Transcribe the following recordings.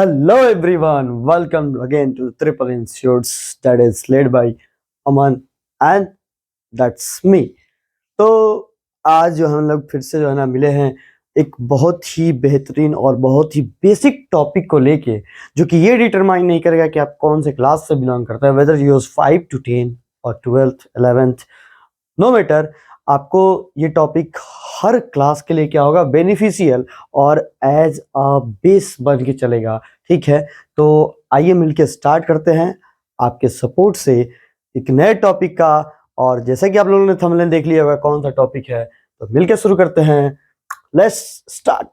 Hello everyone, welcome again to Triple Institutes that is led by Aman and that's me. तो आज जो हम लोग फिर से जो है ना मिले हैं एक बहुत ही बेहतरीन और बहुत ही बेसिक टॉपिक को लेके, जो कि ये डिटरमाइन नहीं करेगा कि आप कौन से क्लास से बिलोंग करते हैं, वेदर यू 5 to 10 और 12th 11th, नो मैटर। आपको ये टॉपिक हर क्लास के लिए क्या होगा, बेनिफिशियल और एज अ बेस बन के चलेगा। ठीक है, तो आइए मिलके स्टार्ट करते हैं आपके सपोर्ट से एक नए टॉपिक का। और जैसे कि आप लोगों ने थंबनेल देख लिया होगा कौन सा टॉपिक है, तो मिलके शुरू करते हैं। Let's start.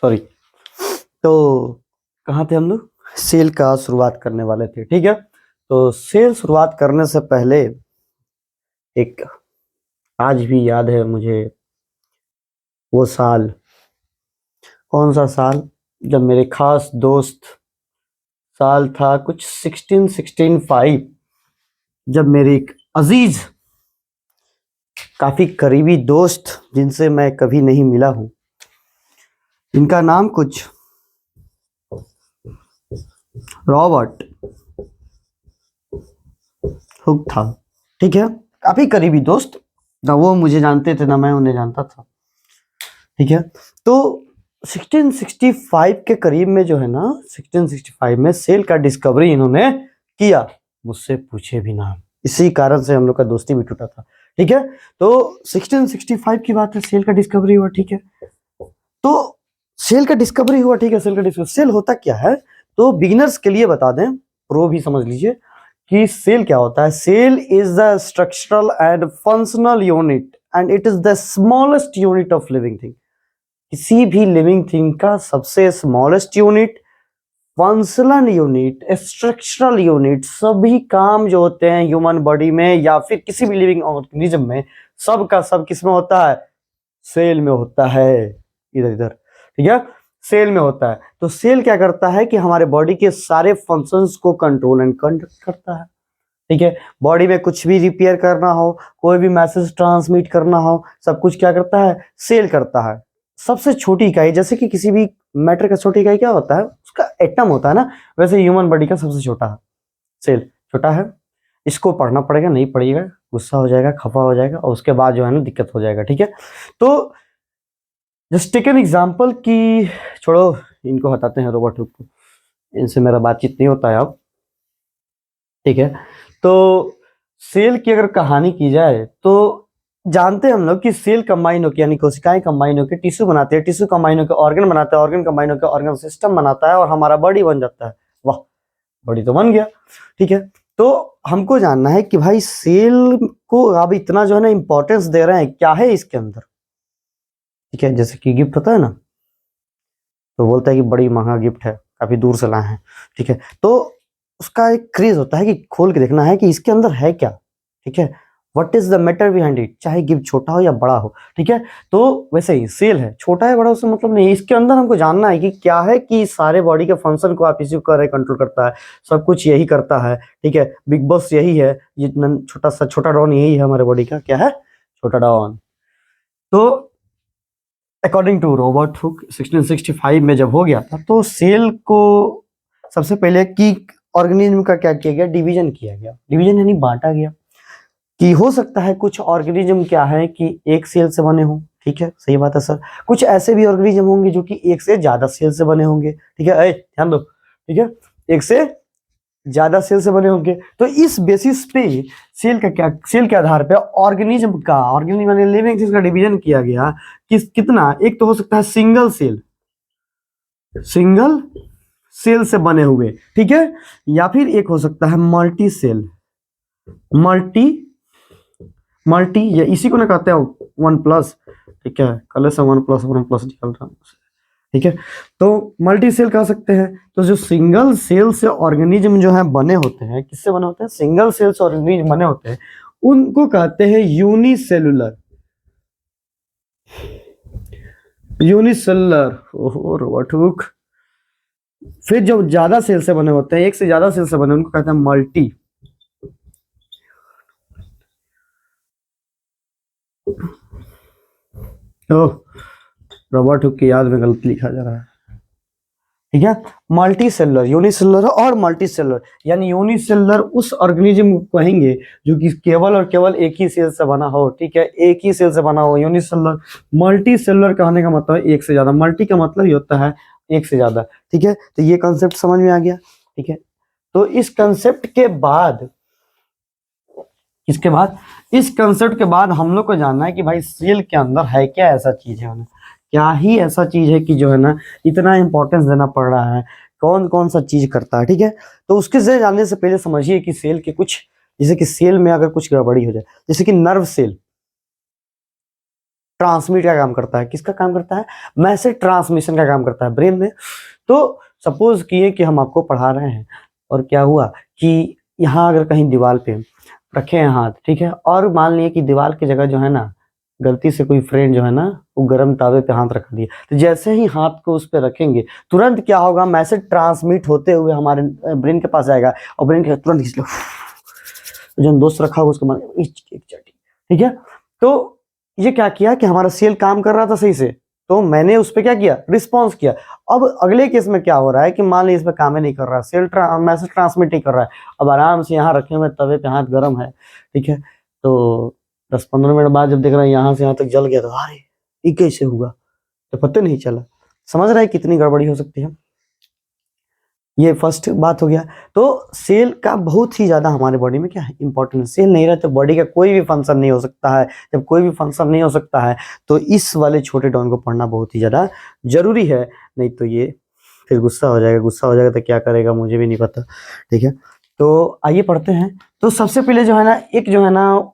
सॉरी, तो कहाँ थे हम लोग? सेल का शुरुआत करने वाले थे। ठीक है, तो सेल शुरुआत करने से पहले एक आज भी याद है मुझे वो साल, कौन सा साल, जब मेरे खास दोस्त, साल था कुछ 1665, जब मेरे एक अजीज काफी करीबी दोस्त जिनसे मैं कभी नहीं मिला हूं, इनका नाम कुछ रॉबर्ट हुक था। ठीक है, काफी करीबी दोस्त, ना वो मुझे जानते थे ना मैं उन्हें जानता था। ठीक है, तो 1665 के करीब में जो है ना, 1665 में सेल का डिस्कवरी इन्होंने किया, मुझसे पूछे भी ना, इसी कारण से हम लोग का दोस्ती भी टूटा था। ठीक है, तो 1665 की बात है, सेल का डिस्कवरी हुआ। ठीक है, तो सेल का डिस्कवरी हुआ। ठीक है, सेल का डिस्कवरी, सेल होता क्या है, तो बिगिनर्स के लिए बता दें, प्रो भी समझ लीजिए कि सेल क्या होता है। Cell is the structural and functional unit and it is the smallest unit of living thing. किसी भी लिविंग थिंग का सबसे smallest unit, functional unit, structural unit, सभी काम जो होते हैं ह्यूमन बॉडी में या फिर किसी भी लिविंग ऑर्गेनिज्म में, सब का सब किस में होता है? सेल में होता है। इधर इधर, ठीक है, सेल में होता है। तो सेल क्या करता है कि हमारे बॉडी के सारे फंक्शंस को कंट्रोल एंड कंडक्ट करता है। ठीक है, बॉडी में कुछ भी रिपेयर करना हो, कोई भी मैसेज ट्रांसमिट करना हो, सब कुछ क्या करता है? सेल करता है। सबसे छोटी इकाई, जैसे कि किसी भी मैटर का छोटी इकाई क्या होता है? उसका एटम होता है ना, वैसे ह्यूमन बॉडी का सबसे छोटा है सेल, छोटा है। इसको पढ़ना पड़ेगा, नहीं पढ़िएगा गुस्सा हो जाएगा, खफा हो जाएगा और उसके बाद जो है ना दिक्कत हो जाएगा। ठीक है, तो जस्ट टेक एन एग्जाम्पल कि छोड़ो, इनको हटाते हैं, रॉबर्ट हुक को, इनसे मेरा बातचीत नहीं होता है अब। ठीक है, तो सेल की अगर कहानी की जाए तो जानते हैं हम लोग कि सेल कंबाइन होकर, यानी कोशिकाएं कंबाइन होकर टिश्यू बनाते हैं, टिश्यू कंबाइन होकर ऑर्गन बनाता है, ऑर्गन कंबाइन होकर ऑर्गन सिस्टम बनाता है और हमारा बॉडी बन जाता है। वाह, बॉडी तो बन गया। ठीक है, तो हमको जानना है कि भाई सेल को अब इतना जो है ना इंपॉर्टेंस दे रहे हैं, क्या है इसके अंदर? ठीक है, जैसे कि गिफ्ट होता है ना, तो बोलता है कि बड़ी महंगा गिफ्ट है, काफी दूर से लाए हैं। ठीक है, तो उसका एक क्रेज होता है कि खोल के देखना है कि इसके अंदर है क्या। ठीक है, what is the matter behind it, चाहे गिफ्ट छोटा हो या बड़ा हो। ठीक है, तो वैसे ही सेल है, छोटा है बड़ा उससे मतलब नहीं, इसके अंदर हमको जानना है कि क्या है, कि सारे बॉडी के फंक्शन को आप इसी कर रहे कंट्रोल करता है, सब कुछ यही करता है। ठीक है, बिग बॉस यही है, जितना छोटा सा छोटा डॉन यही है हमारे बॉडी का, क्या है? छोटा डॉन। तो अकॉर्डिंग टू रॉबर्ट हुक 1665 में जब हो गया था, तो सेल को सबसे पहले की ऑर्गेनिज्म का क्या किया गया? डिवीजन किया गया। डिवीजन यानी बांटा गया कि हो सकता है कुछ ऑर्गेनिज्म क्या है कि एक सेल से बने हों। ठीक है, सही बात है सर। कुछ ऐसे भी ऑर्गेनिज्म होंगे जो कि एक से ज्यादा सेल से बने होंगे। ठीक है, ध्यान दो। ठीक है, एक से ज्यादा सेल से बने होंगे। तो इस बेसिस पे सेल का क्या, सेल के आधार पे ऑर्गेनिज्म का, ऑर्गेनिज्म यानी लिविंग थिंग्स का डिवीजन किया गया। कितना? एक तो हो सकता है सिंगल सेल, सिंगल सेल से बने हुए। ठीक है, या फिर एक हो सकता है मल्टी सेल, मल्टी मल्टी, या इसी को ना कहते हैं 1+। ठीक है, कल से 1+1+ निकल रहा है। ठीक है। तो मल्टी सेल कह सकते हैं। तो जो सिंगल सेल से ऑर्गेनिज्म जो है बने होते हैं, किससे बने होते हैं? सिंगल सेल से ऑर्गेनिज्म बने होते हैं, उनको कहते हैं यूनिसेलुलर। यूनिसेलुलर, ओहो रोबोट हुक। फिर जो ज्यादा सेल से बने होते हैं, एक से ज्यादा सेल से बने, उनको कहते हैं मल्टी। ओह, रॉबर्ट हुक की याद में गलत लिखा जा रहा है। ठीक है, मल्टी सेलुलर, यूनिसेलुलर और मल्टी सेलुलर। यानी यूनिसेलुलर उस ऑर्गेनिज्म को कहेंगे जो कि केवल और केवल एक ही सेल से बना हो। ठीक है, एक ही सेल से बना हो, यूनिसेलुलर। मल्टी सेलुलर कहने का मतलब है एक से ज्यादा, मल्टी का मतलब ही होता है एक से ज्यादा। ठीक है, तो ये कंसेप्ट समझ में आ गया। ठीक है, तो इस कंसेप्ट के बाद, इसके बाद, इस कंसेप्ट के बाद हम लोग को जानना है कि भाई सेल के अंदर है क्या ऐसा चीज है, क्या ही ऐसा चीज है कि जो है ना इतना इंपॉर्टेंस देना पड़ रहा है, कौन कौन सा चीज करता है। ठीक है, तो उसके से जानने से पहले समझिए कि सेल के कुछ, जैसे कि सेल में अगर कुछ गड़बड़ी हो जाए, जैसे कि नर्व सेल ट्रांसमिट का काम करता है, किसका काम करता है? मैसेज ट्रांसमिशन का काम करता है ब्रेन में। तो सपोज किए कि हम आपको पढ़ा रहे हैं और क्या हुआ कि यहाँ अगर कहीं दीवार पे रखे हैं हाथ, ठीक है, और मान लिए कि दीवार की जगह जो है ना गलती से कोई फ्रेंड जो है ना वो गर्म तावे पे हाथ रख दिया, तो जैसे ही हाथ को उस पर रखेंगे तुरंत क्या होगा? मैसेज ट्रांसमिट होते हुए हमारे ब्रेन के पास आएगा और ब्रेन के तुरंत खींच लो, जो दोस्त रखा होगा उसको मारे। ठीक है, तो ये क्या किया कि हमारा सेल काम कर रहा था सही से, तो मैंने उस पर क्या किया? रिस्पॉन्स किया। अब अगले केस में क्या हो रहा है कि मान लीजिए इसमें काम ही नहीं कर रहा है, सेल मैसेज ट्रांसमिट नहीं कर रहा है, अब आराम से यहाँ रखे हुए तवे पे हाथ गर्म है। ठीक है, तो 10-15 मिनट बाद जब देख रहे हैं यहाँ से यहाँ तक जल गया, तो अरे ये कैसे हुआ, तो पता नहीं चला। समझ रहा है कितनी गड़बड़ी हो सकती है? ये फर्स्ट बात हो गया। तो सेल का बहुत ही ज्यादा हमारे बॉडी में क्या है? इंपॉर्टेंट। सेल नहीं रहे तो बॉडी का कोई भी फंक्शन नहीं हो सकता है। जब कोई भी फंक्शन नहीं हो सकता है तो इस वाले छोटे डॉन को पढ़ना बहुत ही ज्यादा जरूरी है, नहीं तो ये फिर गुस्सा हो जाएगा। गुस्सा हो जाएगा तो क्या करेगा मुझे भी नहीं पता। ठीक है, तो आइए पढ़ते हैं। तो सबसे पहले जो है ना, एक जो है ना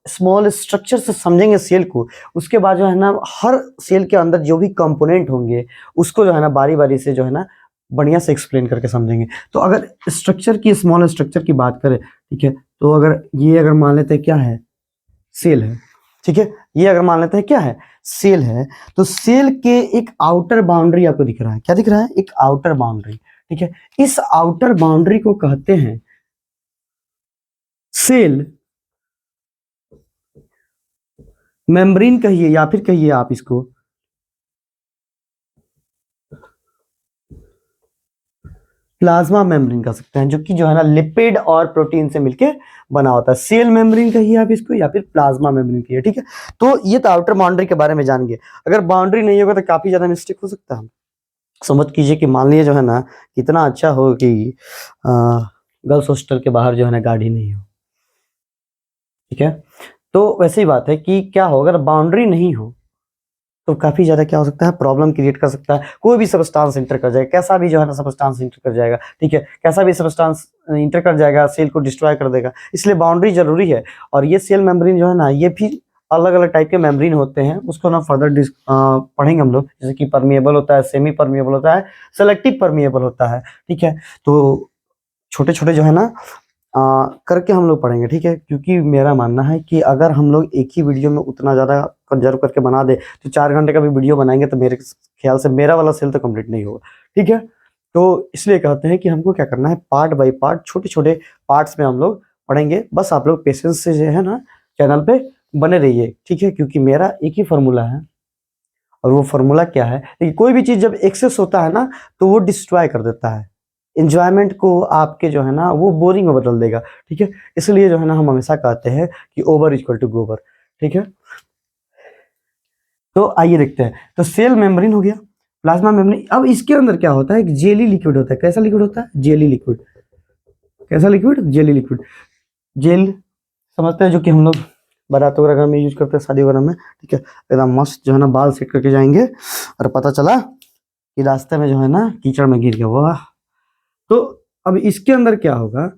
स्मॉल स्ट्रक्चर से समझेंगे सेल को। उसके बाद जो है ना हर सेल के अंदर जो भी कंपोनेंट होंगे उसको जो है ना बारी बारी से जो है ना बढ़िया से एक्सप्लेन करके समझेंगे। तो अगर स्ट्रक्चर की, स्मॉल स्ट्रक्चर की बात करें, ठीक है, तो अगर ये अगर मान लेते हैं क्या है? सेल है। ठीक है, ये अगर मान लेते हैं क्या है? सेल है। तो सेल के एक आउटर बाउंड्री आपको दिख रहा है, क्या दिख रहा है? एक आउटर बाउंड्री। ठीक है, इस आउटर बाउंड्री को कहते हैं सेल मेम्ब्रेन कहिए, या फिर कहिए आप इसको प्लाज्मा मेम्ब्रेन कह सकते हैं, जो कि जो है ना लिपिड और प्रोटीन से मिलके बना होता है। सेल मेम्ब्रेन कहिए आप इसको, या फिर प्लाज्मा मेम्ब्रेन कहिए। ठीक है, तो ये तो आउटर बाउंड्री के बारे में जान गए। अगर बाउंड्री नहीं होगा तो काफी ज्यादा मिस्टेक हो सकता है। समझ कीजिए कि मान लीजिए जो है ना कितना अच्छा हो कि गर्ल्स हॉस्टल के बाहर जो है ना गाड़ी नहीं हो। ठीक है, तो वैसे ही बात है कि क्या हो, अगर बाउंड्री नहीं हो तो काफी ज्यादा क्या हो सकता है? प्रॉब्लम क्रिएट कर सकता है। कोई भी सब्सटेंस इंटर कर जाएगा, कैसा भी जो है ना सब्सटेंस इंटर कर जाएगा। ठीक है, कैसा भी सब्सटेंस इंटर कर जाएगा, सेल को डिस्ट्रॉय कर देगा। इसलिए बाउंड्री जरूरी है। और ये सेल मेम्ब्रेन जो है ना, ये भी अलग अलग टाइप के मेम्ब्रेन होते हैं, उसको ना फर्दर पढ़ेंगे हम लोग। जैसे कि परमिएबल होता है, सेमी परमिएबल होता है, सेलेक्टिव परमिएबल होता है। ठीक है, तो छोटे छोटे जो है ना करके हम लोग पढ़ेंगे। ठीक है, क्योंकि मेरा मानना है कि अगर हम लोग एक ही वीडियो में उतना ज़्यादा कंजर्व करके बना दे, तो 4 घंटे का भी वीडियो बनाएंगे तो मेरे ख्याल से मेरा वाला सेल तो कंप्लीट नहीं होगा। ठीक है, तो इसलिए कहते हैं कि हमको क्या करना है, पार्ट बाय पार्ट, छोटे छोटे पार्ट्स में हम लोग पढ़ेंगे। बस आप लोग पेशेंस से जो है ना चैनल पे बने रहिए। ठीक है, क्योंकि मेरा एक ही फार्मूला है, और वो फार्मूला क्या है कि कोई भी चीज़ जब एक्सेस होता है ना तो वो डिस्ट्रॉय कर देता है, इंजॉयमेंट को आपके जो है ना वो बोरिंग में बदल देगा। ठीक है, इसलिए जो है ना हम हमेशा कहते हैं कि ओवर इक्वल टू गोबर। ठीक है, तो आइए देखते हैं। तो सेल मेम्ब्रेन हो गया, प्लाज्मा मेम्ब्रेन। अब इसके अंदर क्या होता है? एक जेली लिक्विड होता है। कैसा लिक्विड होता है? Jelly liquid. कैसा लिक्विड? Jelly liquid. जेल समझते हैं, जो कि हम लोग बारात वगैरह में यूज करते हैं, शादी वगैरह में। ठीक है, एकदम मस्त जो है ना बाल सेट करके जाएंगे और पता चला कि रास्ते में जो है ना कीचड़ में गिर गया। वाह! तो अब इसके अंदर क्या होगा?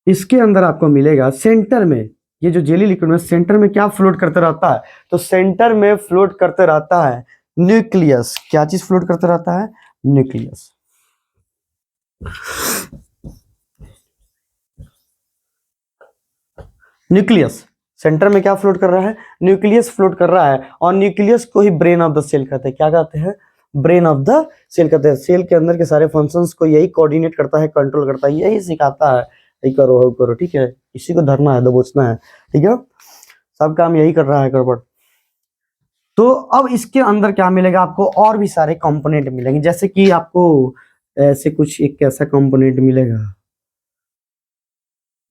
इसके अंदर आपको मिलेगा सेंटर में, ये जो जेली लिक्विड में सेंटर में क्या फ्लोट करते रहता है? तो सेंटर में फ्लोट करते रहता है न्यूक्लियस, क्या चीज फ्लोट करता रहता है? न्यूक्लियस। न्यूक्लियस सेंटर में क्या फ्लोट कर रहा है? न्यूक्लियस फ्लोट कर रहा है, और न्यूक्लियस को ही ब्रेन ऑफ द सेल कहते हैं। क्या कहते हैं? ब्रेन ऑफ द सेल कहते हैं। सेल के अंदर के सारे फंक्शंस को यही कोऑर्डिनेट करता है, कंट्रोल करता है, यही सिखाता है, ये करो वो करो, ठीक है, इसी को धरना है, दबोचना है, ठीक है, सब काम यही कर रहा है गड़बड़। तो अब इसके अंदर क्या मिलेगा आपको? और भी सारे कंपोनेंट मिलेंगे, जैसे कि आपको ऐसे कुछ एक ऐसा कंपोनेंट मिलेगा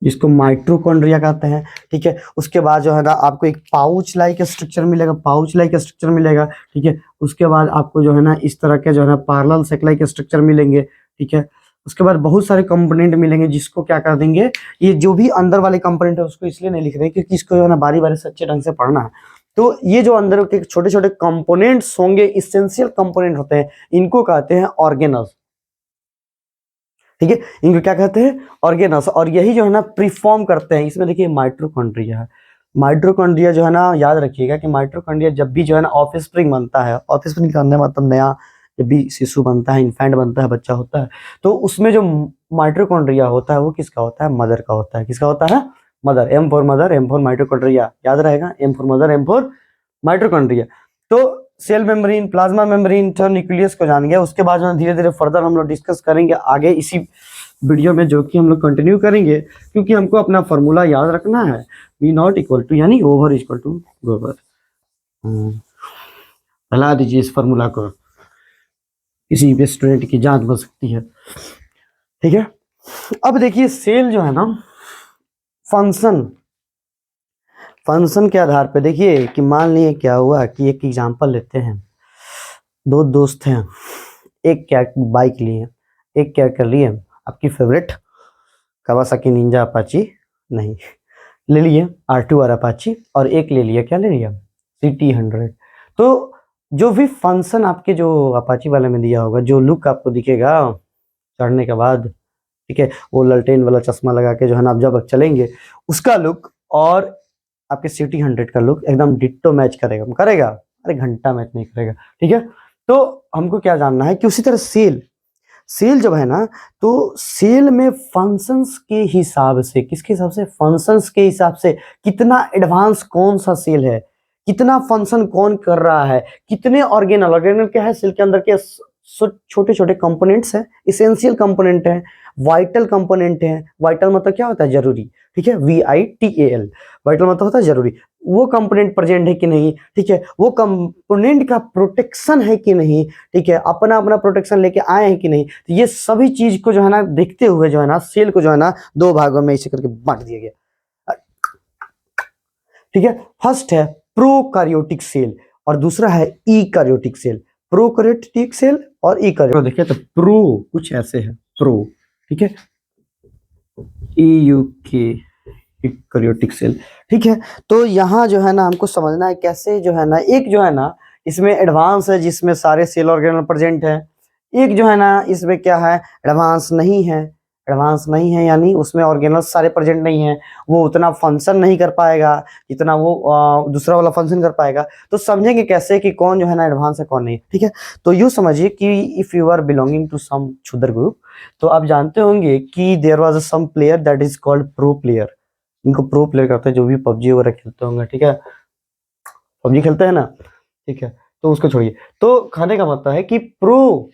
जिसको माइटोकॉन्ड्रिया कहते हैं, ठीक है। उसके बाद जो है ना आपको एक पाउच लाइक स्ट्रक्चर मिलेगा, पाउच लाइक स्ट्रक्चर मिलेगा, ठीक है। उसके बाद आपको जो है ना इस तरह के जो है ना पैरेलल सेक लाइक स्ट्रक्चर मिलेंगे, ठीक है। उसके बाद बहुत सारे कंपोनेंट मिलेंगे जिसको क्या कर देंगे, ये जो भी अंदर वाले कंपोनेंट है उसको इसलिए नहीं लिख रहे क्योंकि इसको जो है ना बारी बारी से अच्छे ढंग से पढ़ना है। तो ये जो अंदर के छोटे छोटे कंपोनेंट्स होंगे, इसेंशियल कंपोनेंट होते हैं, इनको कहते हैं ऑर्गेनल्स, ठीक है। इनको क्या कहते हैं? ऑर्गेनल्स। और यही जो है ना प्रीफॉर्म करते हैं। इसमें देखिए माइटोकॉन्ड्रिया है, माइटोकॉन्ड्रिया जो है ना याद रखिएगा कि माइटोकॉन्ड्रिया जब भी जो है ना ऑफस्प्रिंग बनता है, ऑफस्प्रिंग का मतलब नया जब भी शिशु बनता है, इन्फेंट बनता है, बच्चा होता है, तो उसमें जो माइटोकॉन्ड्रिया होता है वो किसका होता है? मदर का होता है। किसका होता है? Mother. M for mother, M for mitochondria, याद रहेगा, M for mother, M for mitochondria. तो सेल मेम्ब्रेन, प्लाज्मा मेम्ब्रेन, तो न्यूक्लियस को जान गया। उसके बाद धीरे धीरे फर्दर हम लोग डिस्कस करेंगे आगे इसी वीडियो में, जो कि हम लोग कंटिन्यू करेंगे, क्योंकि हमको अपना फॉर्मूला याद रखना है, वी नॉट इक्वल टू यानी ओवर इक्वल टू गोबर। फैला दीजिए इस फॉर्मूला को, किसी भी स्टूडेंट की जान बन सकती है, ठीक है। अब देखिए सेल जो है ना फंक्शन, फंक्शन के आधार पे देखिए कि मान लिए क्या हुआ कि एक एग्जांपल लेते हैं, दो दोस्त हैं, एक क्या बाइक लिए, एक क्या कर लिए आपकी फेवरेट कावासाकी निंजा अपाची, नहीं ले लिए R2R अपाची, और एक ले लिया, क्या ले लिया? CT100। तो जो भी फंक्शन आपके जो अपाची वाले में दिया होगा, जो लुक आपको दिखेगा चढ़ने के बाद, ठीक है, वो ललटेन वाला चश्मा लगा के जो है ना आप जब चलेंगे उसका लुक और आपके CT100 का लुक एकदम डिट्टो मैच करेगा, करेगा? अरे घंटा मैच नहीं करेगा, ठीक है। तो हमको क्या जानना है कि उसी तरह सेल, सेल जब है ना, तो सेल में फंक्शंस के हिसाब से, किसके हिसाब से? फंक्शंस के हिसाब से, कितना एडवांस कौन सा सेल है, कितना फंक्शन कौन कर रहा है, कितने ऑर्गेनल, ऑर्गेनल क्या है? सेल के अंदर के छोटे छोटे कंपोनेंट्स हैं, इसेंशियल कंपोनेंट हैं, वाइटल कंपोनेंट हैं। वाइटल मतलब क्या होता है? जरूरी, ठीक है, VITAL, वाइटल मतलब होता है जरूरी। वो कंपोनेंट प्रेजेंट है कि नहीं, ठीक है, वो कंपोनेंट का प्रोटेक्शन है कि नहीं, ठीक है, अपना अपना प्रोटेक्शन लेके आए हैं कि नहीं। तो ये सभी चीज को जो है ना देखते हुए जो है ना सेल को जो है ना दो भागों में इसे करके बांट दिया गया, ठीक है। फर्स्ट है प्रोकार्योटिक सेल और दूसरा है ईकार्योटिक सेल। प्रोकार्योटिक सेल और ईकार्योटिक, देखिए तो प्रो कुछ ऐसे है, प्रो, ठीक है, EUK, यूकैरियोटिक सेल, ठीक है। तो यहाँ जो है ना हमको समझना है कैसे जो है ना, एक जो है ना इसमें एडवांस है जिसमें सारे सेल ऑर्गेनल प्रेजेंट है, एक जो है ना इसमें क्या है? एडवांस नहीं है, एडवांस नहीं है यानी उसमें ऑर्गेनल सारे प्रेजेंट नहीं है, वो उतना फंक्शन नहीं कर पाएगा जितना वो दूसरा वाला फंक्शन कर पाएगा। तो समझेंगे कैसे कि कौन जो है ना एडवांस है कौन नहीं, ठीक है। तो यूँ समझिए कि if you are belonging to some क्षुद्र ग्रुप, तो आप जानते होंगे कि there was some player that is called pro player. इनको प्रो प्लेयर करते हैं जो भी पबजी वगैरह खेलते होंगे, ठीक है, पबजी खेलते हैं ना, ठीक है, तो उसको छोड़िए। तो कहने का मतलब है कि प्रो,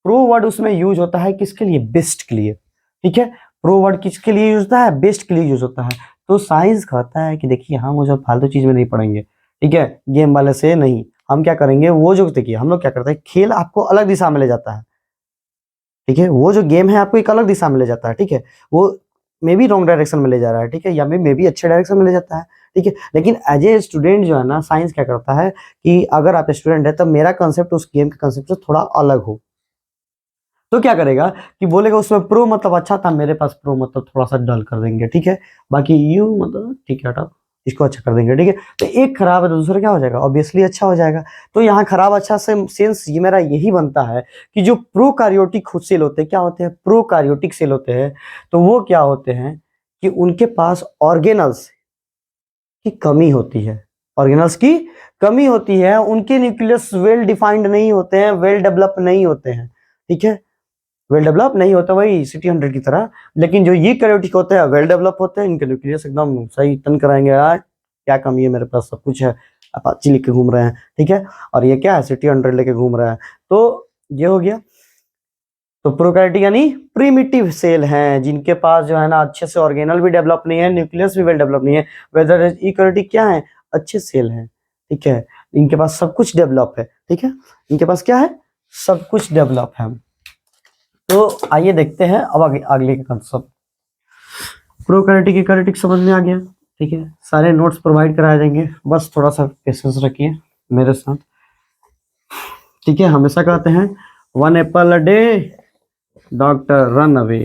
प्रो वर्ड उसमें यूज होता है किसके लिए? बेस्ट के लिए, ठीक है। प्रो वर्ड किसके लिए यूज होता है? बेस्ट के लिए यूज होता है। तो साइंस कहता है कि देखिए हम वो जो फालतू चीज में नहीं पढ़ेंगे, ठीक है, गेम वाले से नहीं, हम क्या करेंगे, वो जो देखिए हम लोग क्या करते हैं, खेल आपको अलग दिशा में ले जाता है, ठीक है, वो जो गेम है आपको एक अलग दिशा में ले जाता है, ठीक है, वो मे बी रॉन्ग डायरेक्शन में ले जा रहा है, ठीक है, या मे बी अच्छे डायरेक्शन में ले जाता है, ठीक है। लेकिन एज ए स्टूडेंट जो है ना साइंस क्या करता है कि अगर आप स्टूडेंट है तो मेरा कंसेप्ट उस गेम के कंसेप्ट से थोड़ा अलग हो, तो क्या करेगा कि बोलेगा उसमें प्रो मतलब अच्छा था, मेरे पास प्रो मतलब थोड़ा सा डल कर देंगे, ठीक है, बाकी यू मतलब ठीक है हटाओ, इसको अच्छा कर देंगे, ठीक है। तो एक खराब है तो दूसरा क्या हो जाएगा? ऑब्वियसली अच्छा हो जाएगा। तो यहाँ खराब अच्छा से सेंस ये मेरा यही बनता है कि जो प्रोकार्योटिक सेल होते हैं, क्या होते हैं? प्रोकार्योटिक सेल होते हैं। तो वो क्या होते हैं कि उनके पास ऑर्गेनल्स की कमी होती है, ऑर्गेनल्स की कमी होती है, उनके न्यूक्लियस वेल डिफाइंड नहीं होते हैं, वेल डेवलप नहीं होते हैं, ठीक है, वेल डेवलप नहीं होता, वही CT100 की तरह। लेकिन जो यूकैरियोटिक होते हैं वेल डेवलप होते हैं, इनके न्यूक्लियस एकदम सही तन कराएंगे, यार क्या कमी है, मेरे पास सब कुछ है, अपाची लेके घूम रहे हैं, ठीक है। और ये क्या है, CT100 लेके घूम रहा है। तो ये हो गया। तो प्रोकैरियोटिक यानी प्रिमिटिव सेल हैं, जिनके पास जो है ना अच्छे से ऑर्गेनल भी डेवलप नहीं है, न्यूक्लियस भी वेल डेवलप नहीं है। वेदर यूकैरियोटिक क्या है, अच्छे सेल हैं, ठीक है, इनके पास सब कुछ डेवलप है, ठीक है, इनके पास क्या है, सब कुछ डेवलप है। तो आइए देखते हैं अब आगे अगले का कंसेप्ट। प्रोकैरियोटिक यूकैरियोटिक समझ में आ गया, ठीक है, सारे नोट्स प्रोवाइड कराए जाएंगे, बस थोड़ा सा पेशेंस रखिए मेरे साथ, ठीक है। हमेशा कहते हैं 1 Apple a day doctor run away,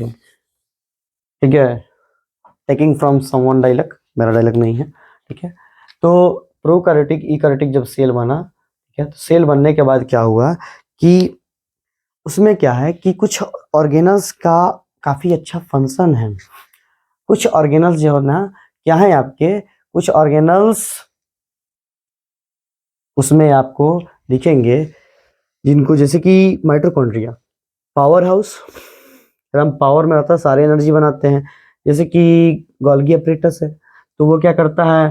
ठीक है, टेकिंग फ्रॉम समवन डायलॉग, मेरा डायलॉग नहीं है, ठीक है। तो प्रोकैरियोटिक यूकैरियोटिक जब सेल बना, ठीक है, तो सेल बनने के बाद क्या हुआ कि उसमें क्या है कि कुछ ऑर्गेनल्स का काफी अच्छा फंक्शन है। कुछ ऑर्गेनल्स जो है ना क्या है आपके, कुछ ऑर्गेनल्स उसमें आपको दिखेंगे, जिनको जैसे कि माइटोकॉन्ड्रिया, पावर हाउस, हम पावर में रहता है, सारे एनर्जी बनाते हैं। जैसे कि गोल्गी अपरेटस है, तो वो क्या करता है,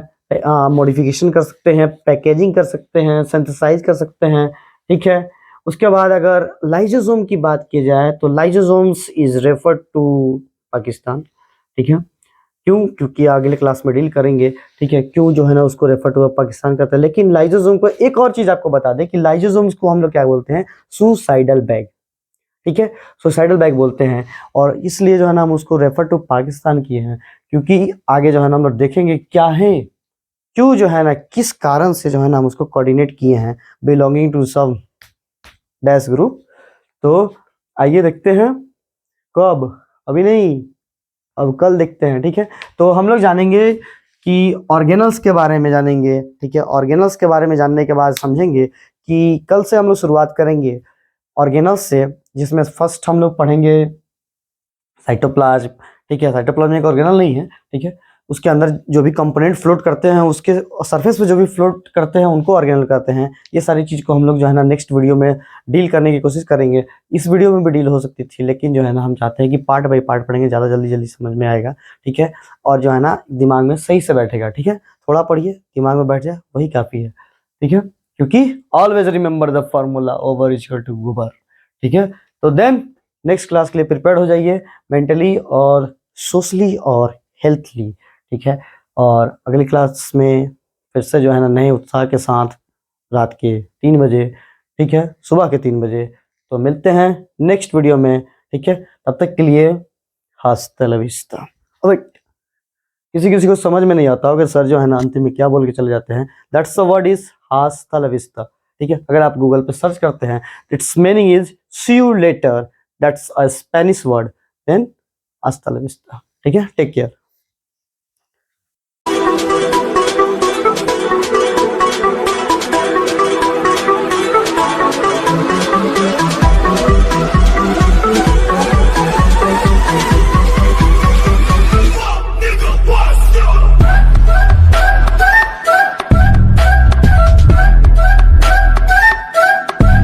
मॉडिफिकेशन कर सकते हैं, पैकेजिंग कर सकते हैं, सिंथेसाइज कर सकते हैं, ठीक है। उसके बाद अगर लाइजोसोम की बात की जाए तो lysosomes is referred to Pakistan, ठीक है। क्यों, क्योंकि अगले क्लास में डील करेंगे, ठीक है, क्यों जो है ना उसको रेफर टू पाकिस्तान करता है। लेकिन लाइजोसोम को एक और चीज आपको बता दें कि लाइजोसोम्स को हम लोग क्या बोलते हैं, सुसाइडल बैग, ठीक है, सुसाइडल बैग बोलते हैं। और इसलिए जो है ना हम उसको रेफर टू पाकिस्तान किए हैं, क्योंकि आगे जो है ना हम लोग देखेंगे क्या है, क्यों जो है ना किस कारण से जो है ना हम उसको कोऑर्डिनेट किए हैं, बिलोंगिंग टू सब डैश ग्रुप। तो आइए देखते हैं, कब, अभी नहीं, अब कल देखते हैं, ठीक है। तो हम लोग जानेंगे कि ऑर्गेनल्स के बारे में जानेंगे, ठीक है, ऑर्गेनल्स के बारे में जानने के बाद समझेंगे कि कल से हम लोग शुरुआत करेंगे ऑर्गेनल्स से, जिसमें फर्स्ट हम लोग पढ़ेंगे साइटोप्लाज्म, ठीक है, साइटोप्लाज्म एक ऑर्गेनल नहीं है, ठीक है, उसके अंदर जो भी कंपोनेंट फ्लोट करते हैं, उसके सरफेस पे जो भी फ्लोट करते हैं उनको ऑर्गेनल कहते हैं। ये सारी चीज़ को हम लोग जो है ना नेक्स्ट वीडियो में डील करने की कोशिश करेंगे। इस वीडियो में भी डील हो सकती थी, लेकिन जो है ना हम चाहते हैं कि पार्ट बाई पार्ट पढ़ेंगे, ज़्यादा जल्दी जल्दी समझ में आएगा, ठीक है, और जो है ना दिमाग में सही से बैठेगा, ठीक है। थोड़ा पढ़िए, दिमाग में बैठ जाए, वही काफ़ी है, ठीक है, क्योंकि always remember the formula over is equal to gobar, ठीक है। तो देन नेक्स्ट क्लास के लिए प्रिपेयर हो जाइए, मेंटली और सोशली और हेल्थली, ठीक है। और अगली क्लास में फिर से जो है ना नए उत्साह के साथ रात के 3 बजे, ठीक है, सुबह के 3 बजे, तो मिलते हैं नेक्स्ट वीडियो में, ठीक है। तब तक के लिए हस्ता ला विस्ता। अबे किसी किसी को समझ में नहीं आता होगा सर जो है ना अंतिम में क्या बोल के चले जाते हैं, दैट्स द वर्ड इज हस्ता ला विस्ता, ठीक है। अगर आप गूगल पे सर्च करते हैं, it's meaning is C U letter, that's a Spanish word, then hasta la vista, ठीक है, टेक केयर।